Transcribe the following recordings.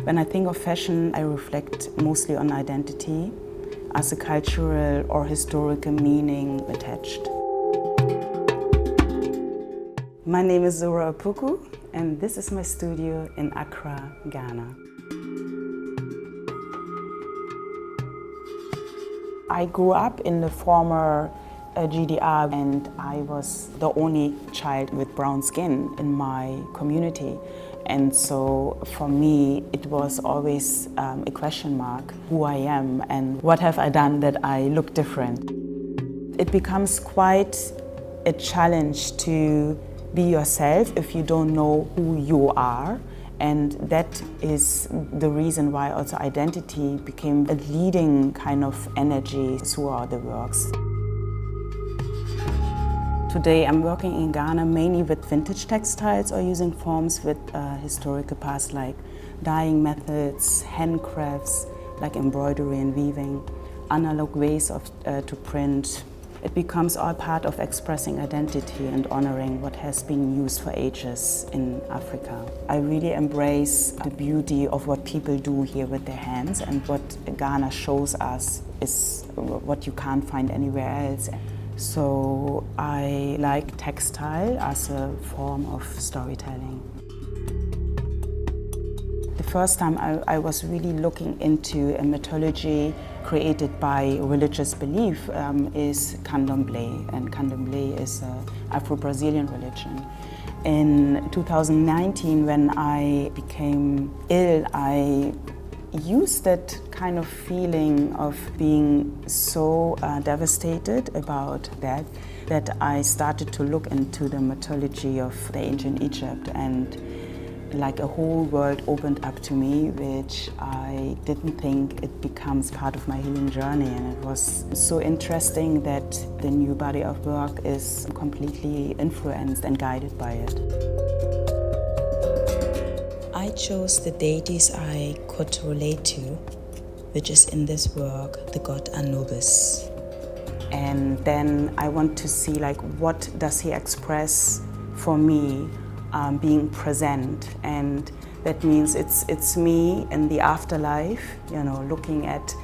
When I think of fashion, I reflect mostly on identity as a cultural or historical meaning attached. My name is Zora Apuku, and this is my studio in Accra, Ghana. I grew up in the former GDR, and I was the only child with brown skin in my community. And so for me, it was always a question mark, who I am and what have I done that I look different. It becomes quite a challenge to be yourself if you don't know who you are. And that is the reason why also identity became a leading kind of energy throughout the works. Today I'm working in Ghana mainly with vintage textiles or using forms with historical past like dyeing methods, handcrafts like embroidery and weaving, analog ways to print. It becomes all part of expressing identity and honoring what has been used for ages in Africa. I really embrace the beauty of what people do here with their hands, and what Ghana shows us is what you can't find anywhere else. So I like textile as a form of storytelling. The first time I was really looking into a mythology created by religious belief is Candomblé, and Candomblé is an Afro-Brazilian religion. In 2019, when I became ill, I used that kind of feeling of being so devastated about that I started to look into the mythology of the ancient Egypt, and like a whole world opened up to me, which I didn't think it becomes part of my healing journey. And it was so interesting that the new body of work is completely influenced and guided by it. I chose the deities I could relate to, which is in this work the god Anubis. And then I want to see like what does he express for me being present, and that means it's me in the afterlife, you know, looking at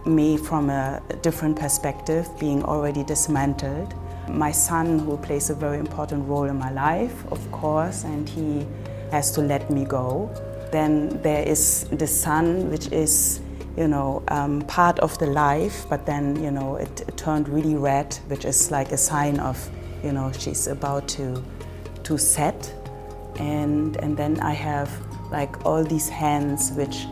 me from a different perspective, being already dismantled. My son, who plays a very important role in my life, of course, and he has to let me go. Then there is the sun, which is, you know, part of the life, but then, you know, it turned really red, which is like a sign of, you know, she's about to set. And then I have like all these hands, which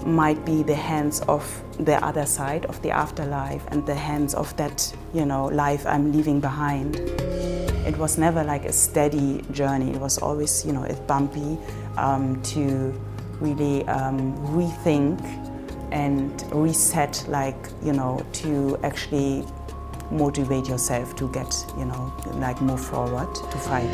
might be the hands of the other side of the afterlife and the hands of that, you know, life I'm leaving behind. It was never like a steady journey. It was always, you know, it's bumpy to really rethink and reset, like, you know, to actually motivate yourself to get, you know, like move forward, to fight.